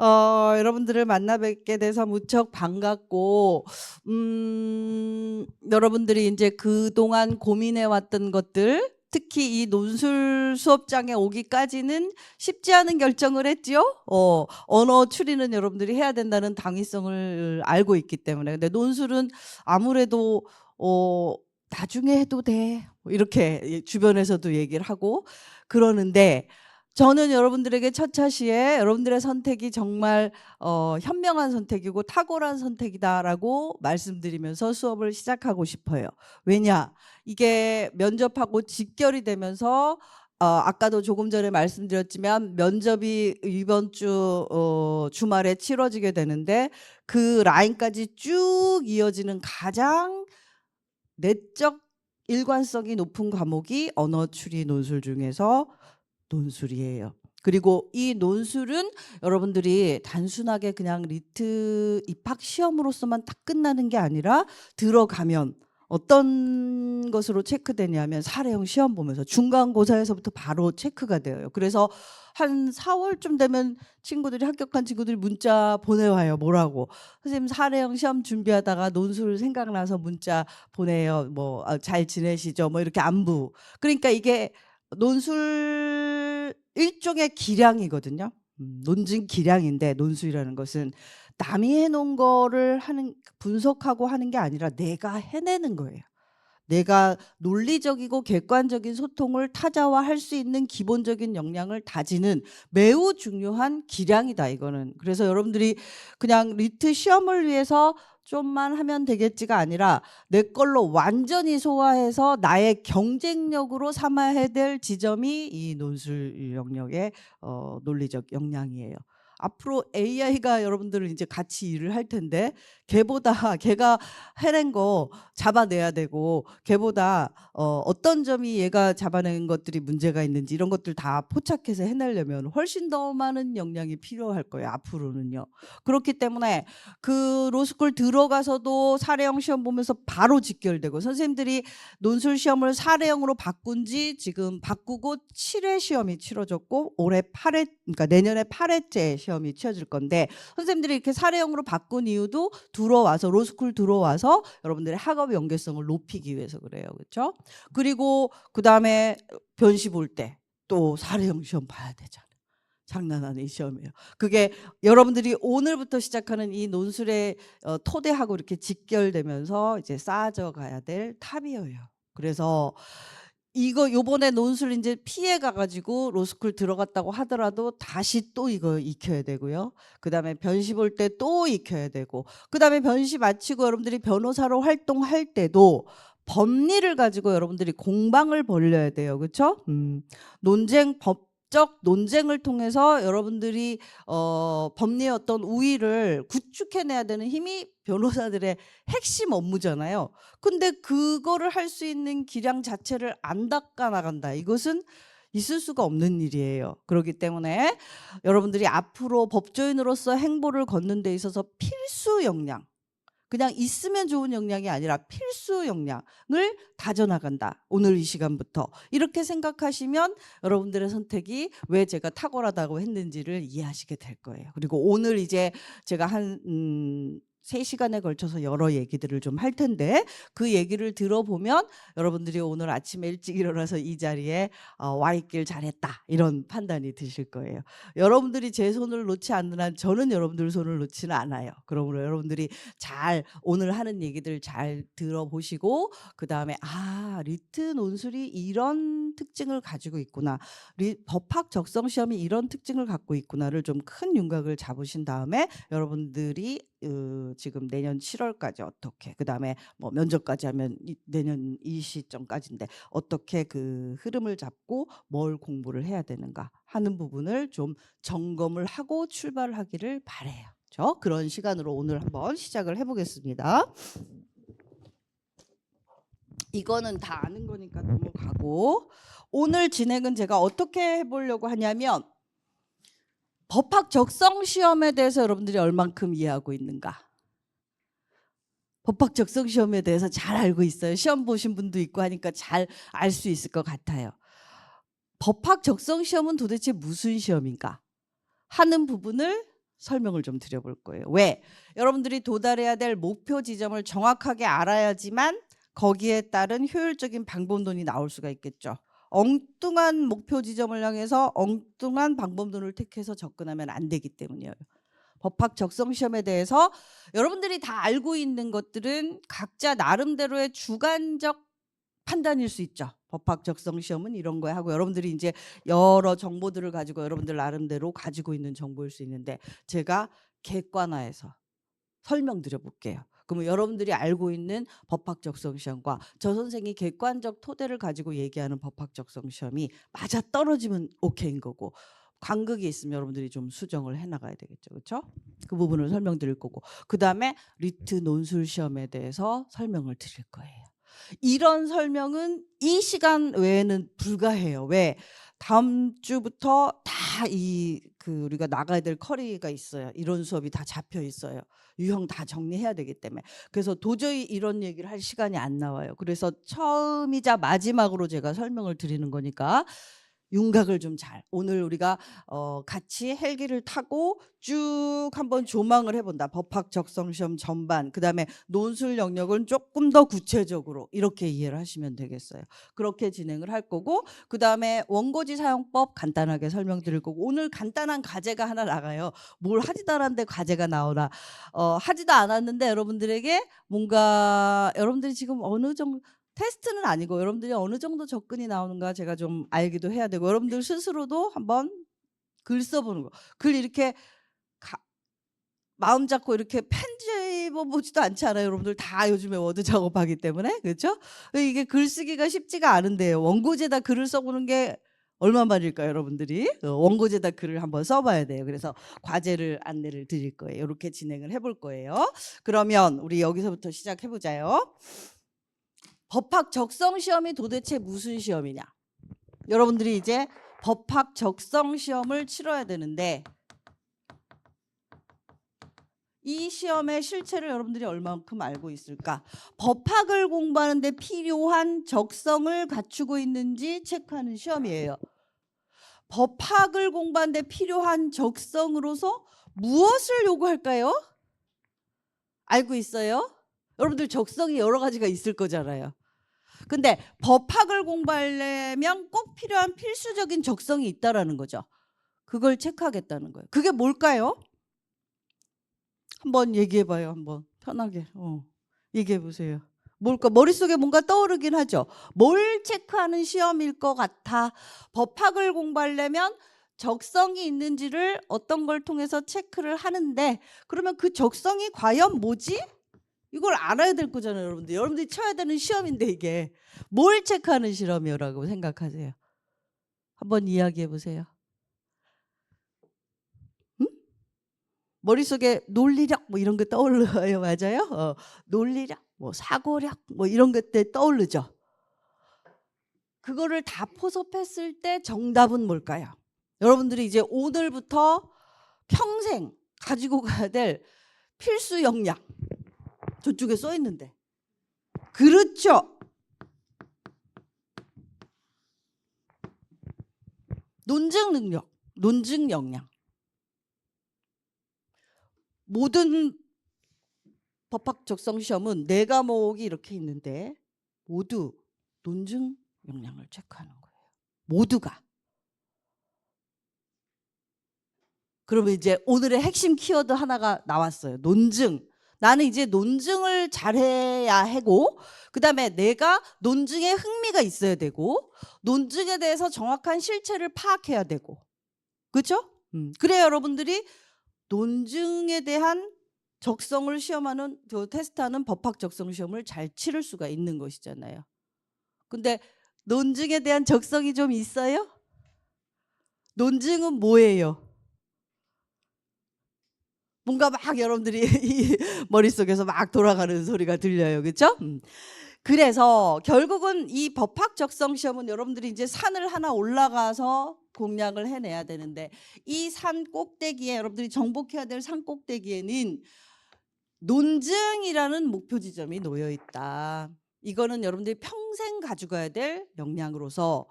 여러분들을 만나 뵙게 돼서 무척 반갑고, 여러분들이 이제 그동안 고민해 왔던 것들, 특히 이 논술 수업장에 오기까지는 쉽지 않은 결정을 했지요. 언어 추리는 여러분들이 해야 된다는 당위성을 알고 있기 때문에. 근데 논술은 아무래도 나중에 해도 돼, 이렇게 주변에서도 얘기를 하고 그러는데, 저는 여러분들에게 처차시에 여러분들의 선택이 정말 현명한 선택이고 탁월한 선택이다라고 말씀드리면서 수업을 시작하고 싶어요. 왜냐? 이게 면접하고 직결이 되면서 아까도 조금 전에 말씀드렸지만 면접이 이번 주 주말에 치러지게 되는데, 그 라인까지 쭉 이어지는 가장 내적 일관성이 높은 과목이 언어 추리 논술 중에서 논술이에요. 그리고 이 논술은 여러분들이 단순하게 그냥 리트 입학 시험으로서만 딱 끝나는 게 아니라, 들어가면 어떤 것으로 체크되냐면 사례형 시험 보면서 중간고사에서부터 바로 체크가 돼요. 그래서 한 4월쯤 되면 친구들이, 합격한 친구들이 문자 보내와요. 뭐라고? 선생님, 사례형 시험 준비하다가 논술 생각나서 문자 보내요. 뭐 잘 지내시죠? 뭐 이렇게 안부. 그러니까 이게 논술 일종의 기량이거든요. 논증 기량인데, 논술이라는 것은 남이 해놓은 거를 분석하고 하는 게 아니라 내가 해내는 거예요. 내가 논리적이고 객관적인 소통을 타자와 할 수 있는 기본적인 역량을 다지는 매우 중요한 기량이다, 이거는. 그래서 여러분들이 그냥 리트 시험을 위해서 좀만 하면 되겠지가 아니라 내 걸로 완전히 소화해서 나의 경쟁력으로 삼아야 될 지점이 이 논술 영역의 논리적 역량이에요. 앞으로 AI가 여러분들을 이제 같이 일을 할 텐데, 걔가 해낸 거 잡아내야 되고, 걔보다 어떤 점이 얘가 잡아낸 것들이 문제가 있는지 이런 것들 다 포착해서 해내려면 훨씬 더 많은 역량이 필요할 거예요, 앞으로는요. 그렇기 때문에 그 로스쿨 들어가서도 사례형 시험 보면서 바로 직결되고, 선생님들이 논술 시험을 사례형으로 바꾼 지 지금 바꾸고 7회 시험이 치러졌고, 올해 8회, 그러니까 내년에 8회째 시험이 치러질 건데, 선생님들이 이렇게 사례형으로 바꾼 이유도 들어와서, 로스쿨 들어와서 여러분들의 학업 연계성을 높이기 위해서 그래요. 그렇죠? 그리고 그다음에 변시 볼 때 또 사례형 시험 봐야 되잖아요. 장난 아닌 시험이에요. 그게 여러분들이 오늘부터 시작하는 이 논술의 토대하고 이렇게 직결되면서 이제 쌓아져 가야 될 탑이에요. 그래서 이거 요번에 논술 이제 피해 가가지고 로스쿨 들어갔다고 하더라도 다시 또 이거 익혀야 되고요. 그다음에 변시 볼 때 또 익혀야 되고, 그다음에 변시 마치고 여러분들이 변호사로 활동할 때도 법리를 가지고 여러분들이 공방을 벌려야 돼요. 그렇죠? 법적 논쟁을 통해서 여러분들이 법리의 어떤 우위를 구축해내야 되는 힘이 변호사들의 핵심 업무잖아요. 근데 그거를 할 수 있는 기량 자체를 안 닦아 나간다, 이것은 있을 수가 없는 일이에요. 그렇기 때문에 여러분들이 앞으로 법조인으로서 행보를 걷는 데 있어서 필수 역량, 그냥 있으면 좋은 역량이 아니라 필수 역량을 다져나간다, 오늘 이 시간부터. 이렇게 생각하시면 여러분들의 선택이 왜 제가 탁월하다고 했는지를 이해하시게 될 거예요. 그리고 오늘 이제 제가 한 3시간에 걸쳐서 여러 얘기들을 좀 할 텐데, 그 얘기를 들어보면 여러분들이 오늘 아침에 일찍 일어나서 이 자리에 와 있길 잘했다, 이런 판단이 드실 거예요. 여러분들이 제 손을 놓지 않는 한 저는 여러분들 손을 놓지는 않아요. 그러므로 여러분들이 잘 오늘 하는 얘기들 잘 들어보시고, 그다음에 리트 논술이 이런 특징을 가지고 있구나, 법학 적성 시험이 이런 특징을 갖고 있구나를 좀 큰 윤곽을 잡으신 다음에 여러분들이 지금 내년 7월까지 어떻게, 그다음에 뭐 면접까지 하면 내년 이 시점까지인데 어떻게 그 흐름을 잡고 뭘 공부를 해야 되는가 하는 부분을 좀 점검을 하고 출발을 하기를 바래요. 그런 시간으로 오늘 한번 시작을 해보겠습니다. 이거는 다 아는 거니까 넘어가고, 오늘 진행은 제가 어떻게 해보려고 하냐면, 법학 적성 시험에 대해서 여러분들이 얼만큼 이해하고 있는가, 법학 적성 시험에 대해서 잘 알고 있어요. 시험 보신 분도 있고 하니까 잘 알 수 있을 것 같아요. 법학 적성 시험은 도대체 무슨 시험인가 하는 부분을 설명을 좀 드려볼 거예요. 왜? 여러분들이 도달해야 될 목표 지점을 정확하게 알아야지만 거기에 따른 효율적인 방법론이 나올 수가 있겠죠. 엉뚱한 목표 지점을 향해서 엉뚱한 방법론을 택해서 접근하면 안 되기 때문이에요. 법학 적성 시험에 대해서 여러분들이 다 알고 있는 것들은 각자 나름대로의 주관적 판단일 수 있죠. 법학 적성 시험은 이런 거야 하고 여러분들이 이제 여러 정보들을 가지고 여러분들 나름대로 가지고 있는 정보일 수 있는데 제가 객관화해서 설명드려 볼게요. 그러면 여러분들이 알고 있는 법학 적성 시험과 저 선생이 객관적 토대를 가지고 얘기하는 법학 적성 시험이 맞아 떨어지면 오케이인 거고 간극이 있으면 여러분들이 좀 수정을 해 나가야 되겠죠. 그렇죠? 그 부분을 설명드릴 거고 그다음에 리트 논술 시험에 대해서 설명을 드릴 거예요. 이런 설명은 이 시간 외에는 불가해요. 왜? 다음 주부터 다 우리가 나가야 될 커리가 있어요. 이런 수업이 다 잡혀 있어요. 유형 다 정리해야 되기 때문에. 그래서 도저히 이런 얘기를 할 시간이 안 나와요. 그래서 처음이자 마지막으로 제가 설명을 드리는 거니까 윤곽을 좀 잘 오늘 우리가 같이 헬기를 타고 쭉 한번 조망을 해본다. 법학 적성 시험 전반 그다음에 논술 영역은 조금 더 구체적으로 이렇게 이해를 하시면 되겠어요. 그렇게 진행을 할 거고 그다음에 원고지 사용법 간단하게 설명드릴 거고 오늘 간단한 과제가 하나 나가요. 뭘 하지도 않았는데 과제가 나오나 하지도 않았는데 여러분들에게 뭔가 여러분들이 지금 어느 정도 테스트는 아니고 여러분들이 어느 정도 접근이 나오는가 제가 좀 알기도 해야 되고 여러분들 스스로도 한번 글 써보는 거. 글 이렇게 마음 잡고 이렇게 편집해 보지도 않지 않아요. 여러분들 다 요즘에 워드 작업하기 때문에. 그렇죠? 이게 글쓰기가 쉽지가 않은데요. 원고지에다 글을 써보는 게 얼마만일까요, 여러분들이? 원고지에다 글을 한번 써봐야 돼요. 그래서 과제를 안내를 드릴 거예요. 이렇게 진행을 해볼 거예요. 그러면 우리 여기서부터 시작해보자요. 법학 적성 시험이 도대체 무슨 시험이냐? 여러분들이 이제 법학 적성 시험을 치러야 되는데 이 시험의 실체를 여러분들이 얼마만큼 알고 있을까? 법학을 공부하는데 필요한 적성을 갖추고 있는지 체크하는 시험이에요. 법학을 공부하는데 필요한 적성으로서 무엇을 요구할까요? 알고 있어요? 여러분들 적성이 여러 가지가 있을 거잖아요. 근데 법학을 공부하려면 꼭 필요한 필수적인 적성이 있다라는 거죠. 그걸 체크하겠다는 거예요. 그게 뭘까요? 한번 얘기해 봐요. 한번 편하게 얘기해 보세요. 뭘까? 머릿속에 뭔가 떠오르긴 하죠. 뭘 체크하는 시험일 것 같아. 법학을 공부하려면 적성이 있는지를 어떤 걸 통해서 체크를 하는데 그러면 그 적성이 과연 뭐지? 이걸 알아야 될 거잖아요, 여러분들. 여러분들이 쳐야 되는 시험인데 이게 뭘 체크하는 시험이라고 생각하세요? 한번 이야기해 보세요. 응? 머릿속에 논리력 뭐 이런 거 떠올라요, 맞아요? 논리력, 뭐 사고력 뭐 이런 것들 떠오르죠. 그거를 다 포섭했을 때 정답은 뭘까요? 여러분들이 이제 오늘부터 평생 가지고 가야 될 필수 역량 저쪽에 써 있는데 그렇죠. 논증 능력, 논증 역량. 모든 법학 적성 시험은 4과목이 이렇게 있는데 모두 논증 역량을 체크하는 거예요. 모두가. 그러면 이제 오늘의 핵심 키워드 하나가 나왔어요. 논증. 나는 이제 논증을 잘해야 하고 그다음에 내가 논증에 흥미가 있어야 되고 논증에 대해서 정확한 실체를 파악해야 되고 그렇죠? 그래야 여러분들이 논증에 대한 적성을 시험하는 테스트하는 법학 적성 시험을 잘 치를 수가 있는 것이잖아요. 근데 논증에 대한 적성이 좀 있어요? 논증은 뭐예요? 뭔가 막 여러분들이 이 머릿속에서 막 돌아가는 소리가 들려요. 그렇죠? 그래서 결국은 이 법학 적성 시험은 여러분들이 이제 산을 하나 올라가서 공략을 해내야 되는데 이 산 꼭대기에 여러분들이 정복해야 될 산 꼭대기에는 논증이라는 목표 지점이 놓여 있다. 이거는 여러분들이 평생 가져가야 될 역량으로서